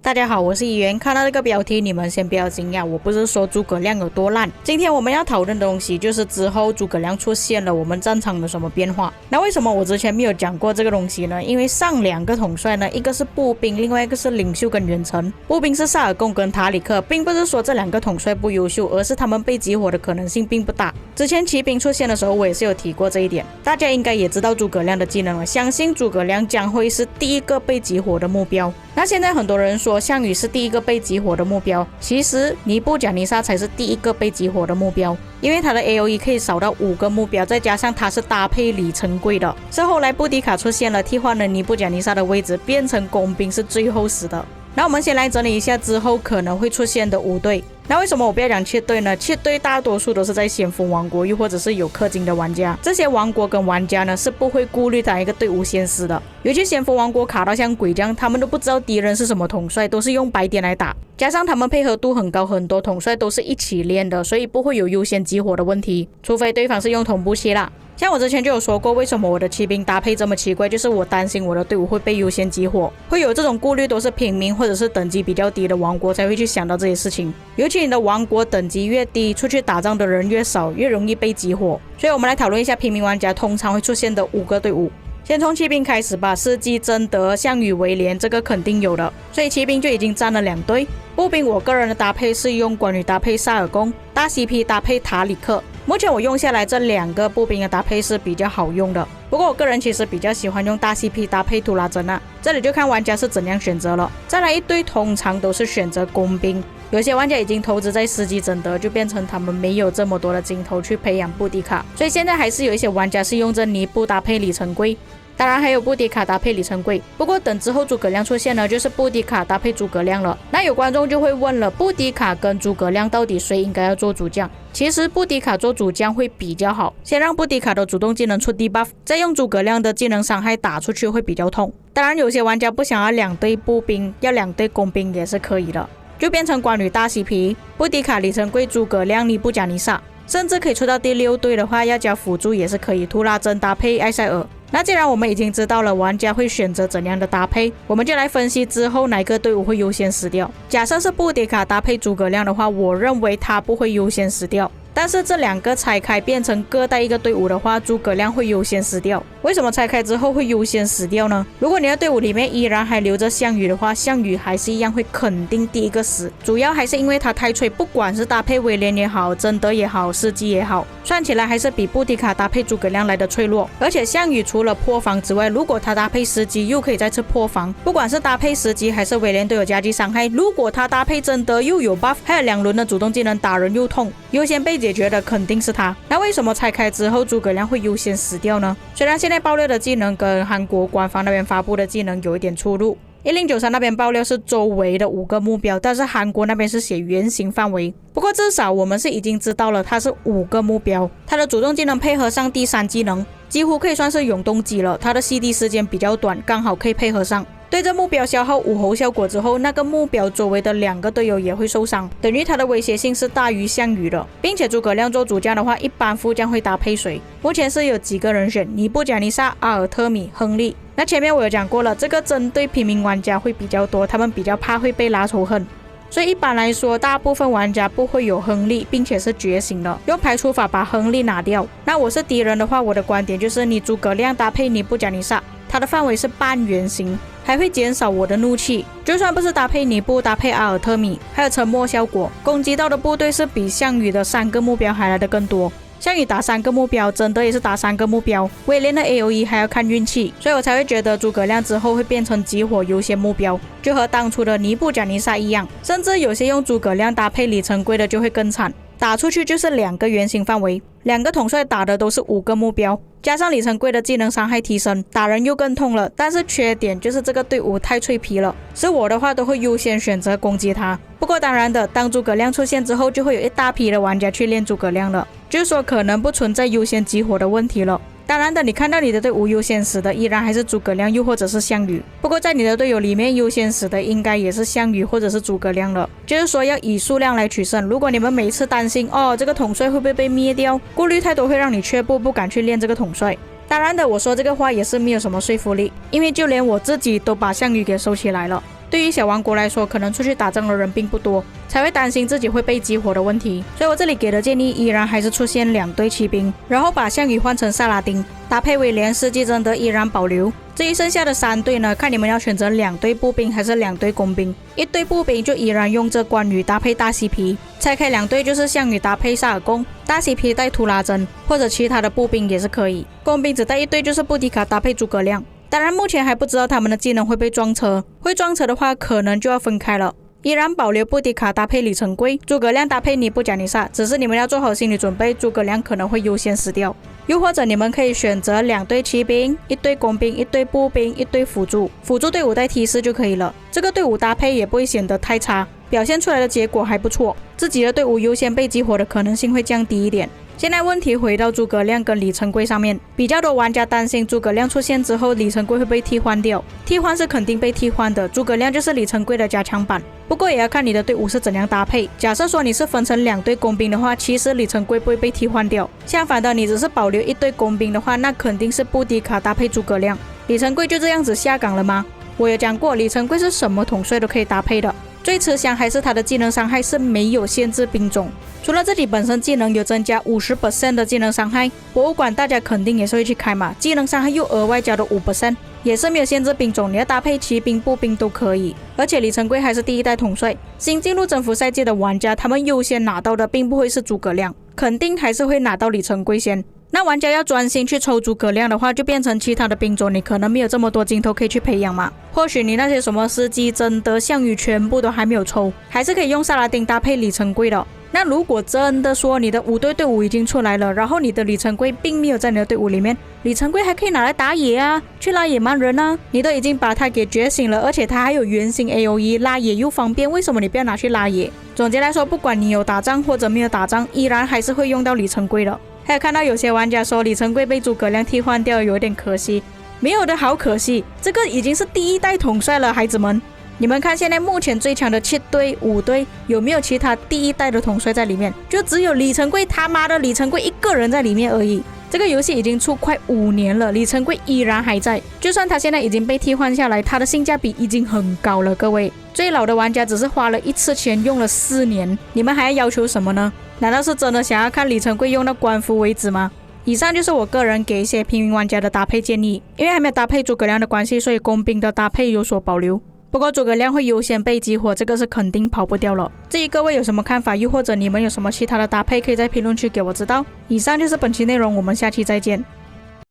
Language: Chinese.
大家好，我是议员。看到这个标题，你们先不要惊讶，我不是说诸葛亮有多烂。今天我们要讨论的东西就是之后诸葛亮出现了，我们战场有什么变化。那为什么我之前没有讲过这个东西呢？因为上两个统帅呢，一个是步兵，另外一个是领袖跟远程。步兵是萨尔贡跟塔里克，并不是说这两个统帅不优秀，而是他们被激活的可能性并不大。之前骑兵出现的时候，我也是有提过这一点。大家应该也知道诸葛亮的技能了，相信诸葛亮将会是第一个被激活的目标。那现在很多人说项羽是第一个被激活的目标，其实尼布甲尼撒才是第一个被激活的目标，因为他的 AOE 可以扫到5个目标，再加上他是搭配里程柜的。是后来布迪卡出现了，替换了尼布甲尼撒的位置，变成工兵是最后死的。那我们先来整理一下之后可能会出现的5队。那为什么我不要讲7队呢？7队大多数都是在先锋王国，又或者是有氪金的玩家。这些王国跟玩家呢是不会顾虑哪一个队伍先死的。尤其先锋王国卡到像鬼这样，他们都不知道敌人是什么统帅，都是用白点来打。加上他们配合度很高，很多统帅都是一起练的，所以不会有优先激活的问题，除非对方是用同步器啦。像我之前就有说过，为什么我的骑兵搭配这么奇怪，就是我担心我的队伍会被优先激活，会有这种顾虑，都是平民或者是等级比较低的王国才会去想到这些事情。尤其你的王国等级越低，出去打仗的人越少，越容易被激活。所以我们来讨论一下平民玩家通常会出现的5个队伍。先从骑兵开始吧，司机、贞德、项羽、威廉，这个肯定有的，所以骑兵就已经占了2队。步兵我个人的搭配是用关羽搭配萨尔贡，大 CP 搭配塔里克。目前我用下来这2个步兵的搭配是比较好用的，不过我个人其实比较喜欢用大 CP 搭配图拉真啊，这里就看玩家是怎样选择了。再来一队通常都是选择工兵，有些玩家已经投资在司机贞德，就变成他们没有这么多的金头去培养布迪卡，所以现在还是有一些玩家是用着尼布搭配里程柜。当然还有布迪卡搭配里程柜，不过等之后诸葛亮出现呢，就是布迪卡搭配诸葛亮了。那有观众就会问了，布迪卡跟诸葛亮到底谁应该要做主将？其实布迪卡做主将会比较好，先让布迪卡的主动技能出 debuff， 再用诸葛亮的技能伤害打出去会比较痛。当然有些玩家不想要2队步兵，要2队工兵也是可以的，就变成关羽大 CP， 布迪卡里程柜诸葛亮尼布甲尼撒，甚至可以出到第6队的话，要加辅助也是可以，图拉真搭配埃塞尔。那既然我们已经知道了玩家会选择怎样的搭配，我们就来分析之后哪个队伍会优先死掉。假设是布迪卡搭配诸葛亮的话，我认为他不会优先死掉。但是这2个拆开变成各带一个队伍的话，诸葛亮会优先死掉。为什么拆开之后会优先死掉呢？如果你的队伍里面依然还留着项羽的话，项羽还是一样会肯定第一个死，主要还是因为他太脆，不管是搭配威廉也好，贞德也好，司机也好，算起来还是比布迪卡搭配诸葛亮来的脆弱。而且项羽除了破防之外，如果他搭配司机又可以再次破防，不管是搭配司机还是威廉都有加击伤害。如果他搭配贞德又有 buff， 还有2轮的主动技能，打人又痛，优先被解决的肯定是他。那为什么拆开之后诸葛亮会优先死掉呢？虽然现在爆料的技能跟韩国官方那边发布的技能有一点出入，1093那边爆料是周围的5个目标，但是韩国那边是写圆形范围。不过至少我们是已经知道了它是5个目标，它的主动技能配合上第3技能，几乎可以算是永动机了。它的 CD 时间比较短，刚好可以配合上。对这目标消耗武侯效果之后，那个目标周围的2个队友也会受伤，等于他的威胁性是大于项羽的。并且诸葛亮做主将的话，一般副将会搭配谁？目前是有几个人选：尼布甲尼撒、阿尔特米、亨利。那前面我有讲过了，这个针对平民玩家会比较多，他们比较怕会被拉仇恨。所以一般来说，大部分玩家不会有亨利，并且是觉醒的，用排除法把亨利拿掉。那我是敌人的话，我的观点就是你诸葛亮搭配尼布甲尼撒，它的范围是半圆形，还会减少我的怒气。就算不是搭配尼布，搭配阿尔特米，还有沉默效果，攻击到的部队是比项羽的3个目标还来的更多。项羽打3个目标，真的也是打3个目标，威廉的 AOE 还要看运气，所以我才会觉得诸葛亮之后会变成激活优先目标，就和当初的尼布甲尼撒一样。甚至有些用诸葛亮搭配里程柜的就会更惨，打出去就是2个圆形范围，2个统帅打的都是5个目标，加上里程柜的技能伤害提升，打人又更痛了。但是缺点就是这个队伍太脆皮了，是我的话都会优先选择攻击他。不过当然的，当诸葛亮出现之后，就会有一大批的玩家去练诸葛亮了，就是说可能不存在优先激活的问题了。当然的，你看到你的队伍优先死的依然还是诸葛亮又或者是项羽，不过在你的队友里面优先死的应该也是项羽或者是诸葛亮了。就是说要以数量来取胜，如果你们每次担心这个统帅会不会被灭掉，顾虑太多会让你却步，不敢去练这个统帅。当然的，我说这个话也是没有什么说服力，因为就连我自己都把项羽给收起来了。对于小王国来说，可能出去打仗的人并不多，才会担心自己会被激活的问题。所以我这里给的建议依然还是出现2队骑兵，然后把项羽换成萨拉丁，搭配威廉斯基真的依然保留。至于剩下的3队呢，看你们要选择2队步兵还是2队工兵。1队步兵就依然用这关羽搭配大西皮，拆开2队就是项羽搭配萨尔贡，大西皮带图拉真，或者其他的步兵也是可以。工兵只带1队就是布迪卡搭配诸葛亮。当然目前还不知道他们的技能会被撞车，会撞车的话可能就要分开了。依然保留布迪卡搭配李成桂，诸葛亮搭配尼布甲尼撒，只是你们要做好心理准备，诸葛亮可能会优先死掉。又或者你们可以选择2队骑兵、1队工兵、1队步兵、1队辅助，辅助队伍带 T4就可以了。这个队伍搭配也不会显得太差，表现出来的结果还不错，自己的队伍优先被激活的可能性会降低一点。现在问题回到诸葛亮跟李成桂上面，比较多玩家担心诸葛亮出现之后，李成桂会被替换掉。替换是肯定被替换的，诸葛亮就是李成桂的加强版。不过也要看你的队伍是怎样搭配。假设说你是分成2队工兵的话，其实李成桂不会被替换掉。相反的，你只是保留1队工兵的话，那肯定是布迪卡搭配诸葛亮。李成桂就这样子下岗了吗？我有讲过，李成桂是什么统帅都可以搭配的。最吃香还是他的技能伤害是没有限制兵种，除了自己本身技能有增加 50% 的技能伤害，博物馆大家肯定也是会去开嘛，技能伤害又额外加的 5%， 也是没有限制兵种，你要搭配骑兵步兵都可以。而且李成桂还是第1代统帅，新进入征服赛季的玩家，他们优先拿到的并不会是诸葛亮，肯定还是会拿到李成桂先。那玩家要专心去抽诸葛亮的话，就变成其他的兵种你可能没有这么多镜头可以去培养嘛。或许你那些什么司机、贞德、项羽全部都还没有抽，还是可以用萨拉丁搭配李成桂的。那如果真的说你的5队队伍已经出来了，然后你的李成桂并没有在你的队伍里面，李成桂还可以拿来打野啊，去拉野蛮人啊，你都已经把他给觉醒了，而且他还有原型 AOE， 拉野又方便，为什么你不要拿去拉野？总结来说，不管你有打仗或者没有打仗，依然还是会用到李成桂的。还有看到有些玩家说李成桂被诸葛亮替换掉有点可惜，没有的好可惜，这个已经是第1代统帅了，孩子们。你们看现在目前最强的7队、5队有没有其他第1代的统帅在里面？就只有李成桂，他妈的李成桂1个人在里面而已。这个游戏已经出快5年了，李成桂依然还在，就算他现在已经被替换下来，他的性价比已经很高了。各位，最老的玩家只是花了1次钱用了4年，你们还要求什么呢？难道是真的想要看李成桂用到官服为止吗？以上就是我个人给一些平民玩家的搭配建议，因为还没有搭配诸葛亮的关系，所以工兵的搭配有所保留。不过诸葛亮会优先被激活，这个是肯定跑不掉了。至于各位有什么看法，又或者你们有什么其他的搭配，可以在评论区给我知道。以上就是本期内容，我们下期再见。